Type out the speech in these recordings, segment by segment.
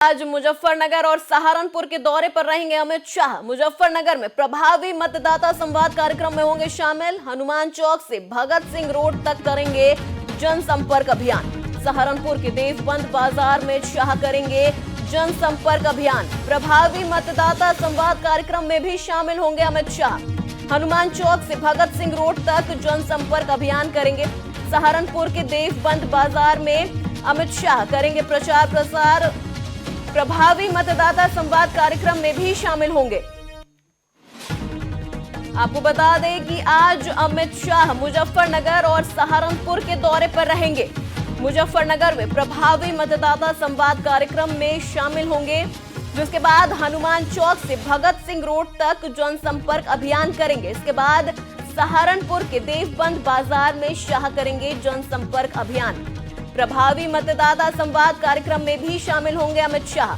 आज मुजफ्फरनगर और सहारनपुर के दौरे पर रहेंगे अमित शाह। मुजफ्फरनगर में प्रभावी मतदाता संवाद कार्यक्रम में होंगे शामिल। हनुमान चौक से भगत सिंह रोड तक करेंगे जनसंपर्क अभियान। सहारनपुर के देवबंद बाजार में शाह करेंगे जनसंपर्क अभियान। प्रभावी मतदाता संवाद कार्यक्रम में भी शामिल होंगे अमित शाह। हनुमान चौक से भगत सिंह रोड तक जनसंपर्क अभियान करेंगे। सहारनपुर के देवबंद बाजार में अमित शाह करेंगे प्रचार प्रसार। प्रभावी मतदाता संवाद कार्यक्रम में भी शामिल होंगे। आपको बता दें कि आज अमित शाह मुजफ्फरनगर और सहारनपुर के दौरे पर रहेंगे। मुजफ्फरनगर में प्रभावी मतदाता संवाद कार्यक्रम में शामिल होंगे, जिसके बाद हनुमान चौक से भगत सिंह रोड तक जनसंपर्क अभियान करेंगे। इसके बाद सहारनपुर के देवबंद बाजार में शाह करेंगे जनसंपर्क अभियान। प्रभावी मतदाता संवाद कार्यक्रम में भी शामिल होंगे अमित शाह।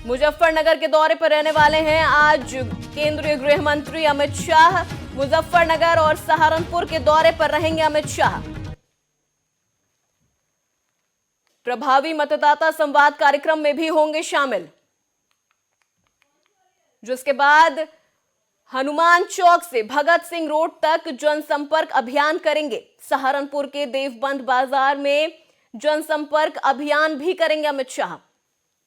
मुजफ्फरनगर के दौरे पर रहने वाले हैं आज केंद्रीय गृह मंत्री अमित शाह। मुजफ्फरनगर और सहारनपुर के दौरे पर रहेंगे अमित शाह। प्रभावी मतदाता संवाद कार्यक्रम में भी होंगे शामिल, जिसके बाद हनुमान चौक से भगत सिंह रोड तक जनसंपर्क अभियान करेंगे। सहारनपुर के देवबंद बाजार में जनसंपर्क अभियान भी करेंगे अमित शाह।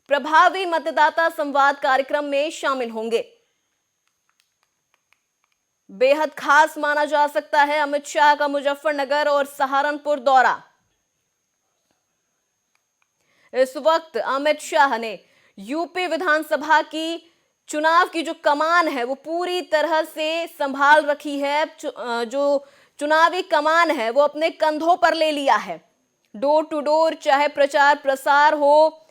प्रभावी मतदाता संवाद कार्यक्रम में शामिल होंगे। बेहद खास माना जा सकता है अमित शाह का मुजफ्फरनगर और सहारनपुर दौरा। इस वक्त अमित शाह ने यूपी विधानसभा की चुनाव की जो कमान है वो पूरी तरह से संभाल रखी है। जो चुनावी कमान है वो अपने कंधों पर ले लिया है। डोर टू डोर, चाहे प्रचार प्रसार हो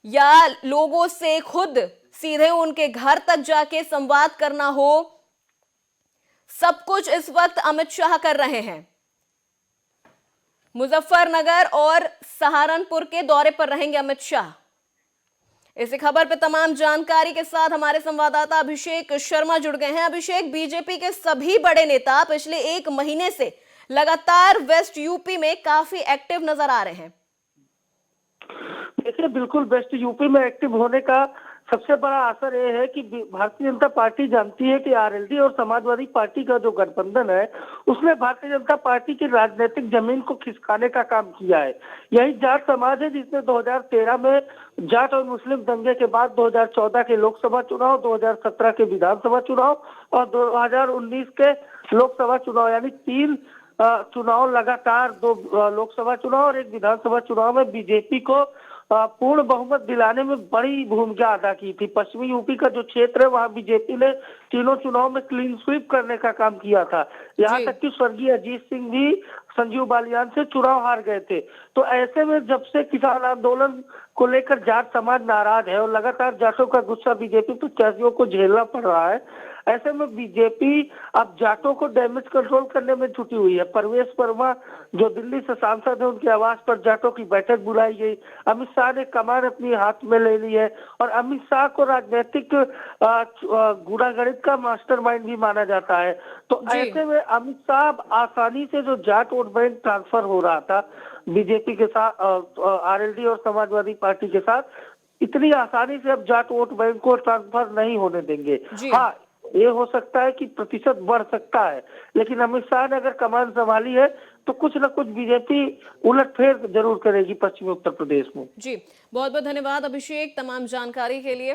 या लोगों से खुद सीधे उनके घर तक जाके संवाद करना हो, सब कुछ इस वक्त अमित शाह कर रहे हैं। मुजफ्फरनगर और सहारनपुर के दौरे पर रहेंगे अमित शाह। इसी खबर पर तमाम जानकारी के साथ हमारे संवाददाता अभिषेक शर्मा जुड़ गए हैं। अभिषेक, बीजेपी के सभी बड़े नेता पिछले एक महीने से लगातार वेस्ट यूपी में काफी एक्टिव नजर आ रहे हैं। देखिए, बिल्कुल वेस्ट यूपी में एक्टिव होने का सबसे बड़ा असर ये है कि भारतीय जनता पार्टी जानती है कि आरएलडी और समाजवादी पार्टी का जो गठबंधन है उसने भारतीय जनता पार्टी की राजनीतिक जमीन को खिसकाने का काम किया है। यही जाट समाज है जिसने 2013 में जाट और मुस्लिम दंगे के बाद 2014 के लोकसभा चुनाव, 2017 के विधानसभा चुनाव और 2019 के लोकसभा चुनाव, यानी 3 चुनाव लगातार, 2 लोकसभा चुनाव और 1 विधानसभा चुनाव में बीजेपी को पूर्ण बहुमत दिलाने में बड़ी भूमिका अदा की थी। पश्चिमी यूपी का जो क्षेत्र है वहां बीजेपी ने तीनों चुनाव में क्लीन स्वीप करने का काम किया था। यहाँ तक कि स्वर्गीय अजीत सिंह भी संजीव बालियान से चुनाव हार गए थे। तो ऐसे में जब से किसान आंदोलन को लेकर जाट समाज नाराज है और लगातार जाटों का गुस्सा बीजेपी प्रत्याशियों को झेलना पड़ रहा है, ऐसे में बीजेपी अब जाटों को डैमेज कंट्रोल करने में जुटी हुई है। परवेश वर्मा जो दिल्ली से सांसद है, उनके आवास पर जाटों की बैठक बुलाई गई। अमित शाह ने कमान अपनी हाथ में ले ली है और अमित शाह को राजनीतिक गुणागणित का मास्टरमाइंड भी माना जाता है। तो ऐसे में अमित शाह आसानी से जो जाट वोट बैंक ट्रांसफर हो रहा था बीजेपी के साथ, आरएलडी और समाजवादी पार्टी के साथ, इतनी आसानी से अब जाट वोट बैंक को ट्रांसफर नहीं होने देंगे। हाँ, ये हो सकता है कि प्रतिशत बढ़ सकता है, लेकिन अमित शाह ने अगर कमान संभाली है तो कुछ न कुछ बीजेपी उलटफेर जरूर करेगी पश्चिमी उत्तर प्रदेश में। जी, बहुत बहुत धन्यवाद अभिषेक तमाम जानकारी के लिए।